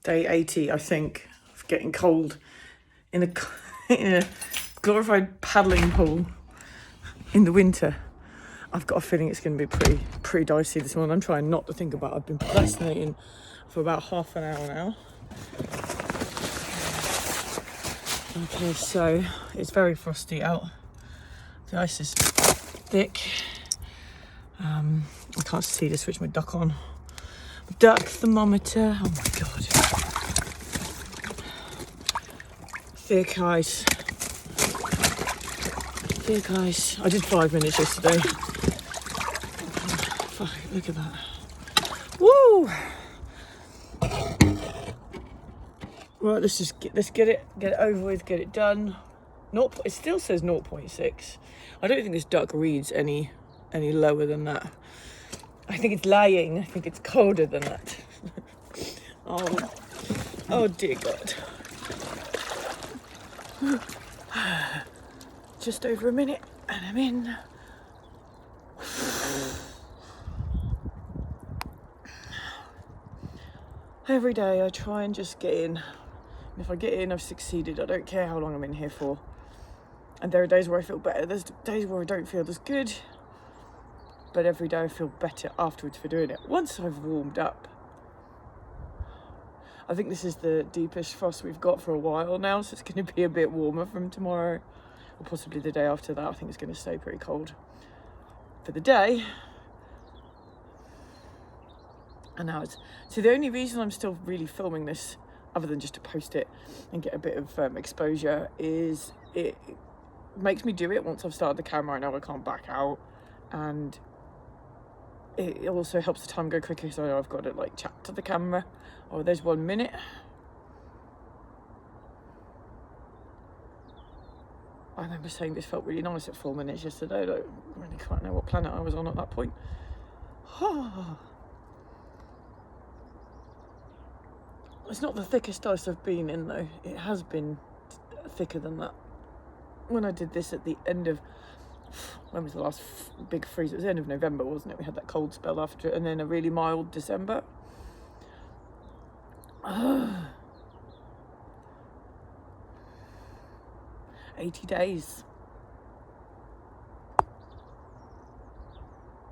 Day 80, I think, of getting cold in a in a glorified paddling pool in the winter. I've got a feeling it's going to be pretty dicey this morning. I'm trying not to think about it. I've been procrastinating for about half an hour now. Okay, so it's very frosty out. The ice is thick. I can't see to switch my duck on. Duck thermometer. Oh my god. Thick ice. Thick ice. I did 5 minutes yesterday. Fuck, look at that. Woo! Right, let's get it over with, get it done. It still says 0.6. I don't think this duck reads any lower than that. I think it's lying. I think it's colder than that. Oh dear God. Just over a minute and I'm in. Every day I try and just get in. And if I get in, I've succeeded. I don't care how long I'm in here for. And there are days where I feel better. There's days where I don't feel as good. But every day I feel better afterwards for doing it. Once I've warmed up. I think this is the deepest frost we've got for a while now, so it's going to be a bit warmer from tomorrow. Or possibly the day after that. I think it's going to stay pretty cold for the day. And now so the only reason I'm still really filming this, other than just to post it and get a bit of exposure, is it makes me do it once I've started the camera. I know I can't back out, and it also helps the time go quicker, so I know I've got to like chat to the camera. Oh, there's 1 minute. I remember saying this felt really nice at 4 minutes yesterday. I don't really quite know what planet I was on at that point. It's not the thickest ice I've been in though. It has been thicker than that. When I did this at the end of, when was the last big freeze? It was the end of November, wasn't it? We had that cold spell after it, and then a really mild December. 80 days.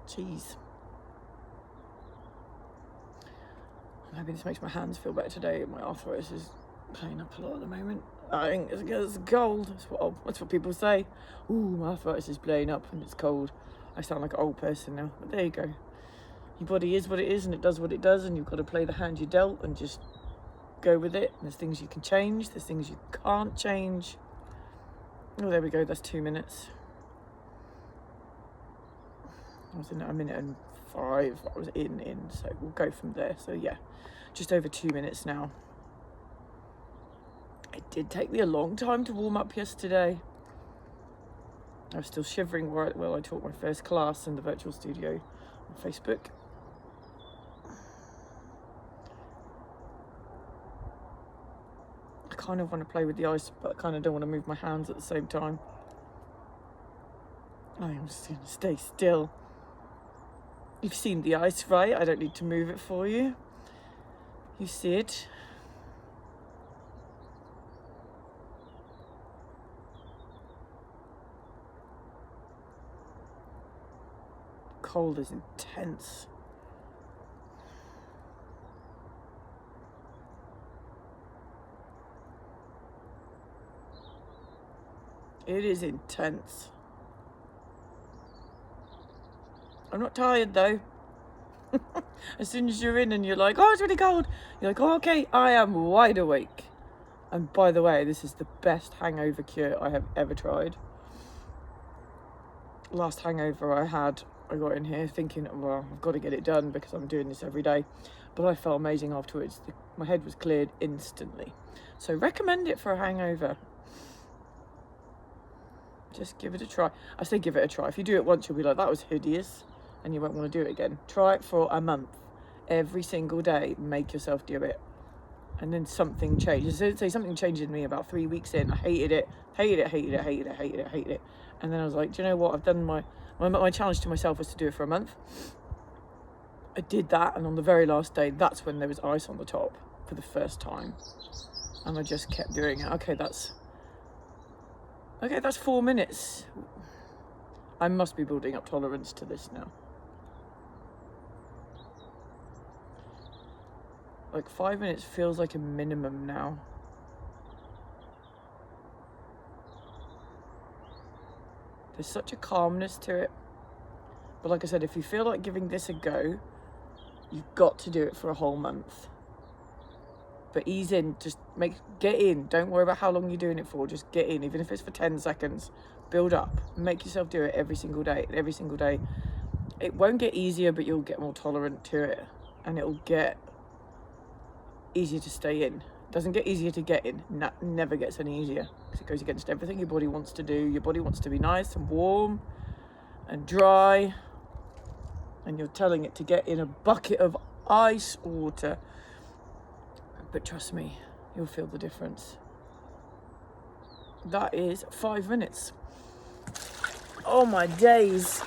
Jeez. I'm hoping this makes my hands feel better today. My arthritis is playing up a lot at the moment. I think it's because it's cold. That's what people say. Ooh, my arthritis is playing up and it's cold. I sound like an old person now, but there you go. Your body is what it is and it does what it does, and you've got to play the hand you dealt and just go with it. And there's things you can change, there's things you can't change. Oh, there we go, that's 2 minutes. I was in at 1 minute and 5, I was in, so we'll go from there. So yeah, just over 2 minutes now. It did take me a long time to warm up yesterday. I was still shivering while I taught my first class in the virtual studio on Facebook. I kind of want to play with the ice, but I kind of don't want to move my hands at the same time. I'm just going to stay still. You've seen the ice, right? I don't need to move it for you. You see it. Cold is intense. It is intense. I'm not tired though. As soon as you're in and you're like, oh, it's really cold, you're like, oh, okay, I am wide awake. And by the way, this is the best hangover cure I have ever tried. Last hangover I had, I got in here thinking, well, I've got to get it done because I'm doing this every day. But I felt amazing afterwards. My head was cleared instantly. So recommend it for a hangover. Just give it a try. I say give it a try. If you do it once, you'll be like, that was hideous, and you won't want to do it again. Try it for a month. Every single day, make yourself do it. And then something changes. So say something changed in me about 3 weeks in. I hated it. And then I was like, do you know what? I've done my challenge to myself was to do it for a month. I did that, and on the very last day, that's when there was ice on the top for the first time. And I just kept doing it. Okay, that's 4 minutes. I must be building up tolerance to this now. Like 5 minutes feels like a minimum now. There's such a calmness to it. But like I said, if you feel like giving this a go, you've got to do it for a whole month. But ease in, just get in. Don't worry about how long you're doing it for, just get in. Even if it's for 10 seconds, build up. Make yourself do it every single day. Every single day. It won't get easier, but you'll get more tolerant to it. And it'll get easier to stay in. It doesn't get easier to get in. Never gets any easier. Because it goes against everything your body wants to do. Your body wants to be nice and warm and dry. And you're telling it to get in a bucket of ice water. But trust me, you'll feel the difference. That is 5 minutes. Oh my days.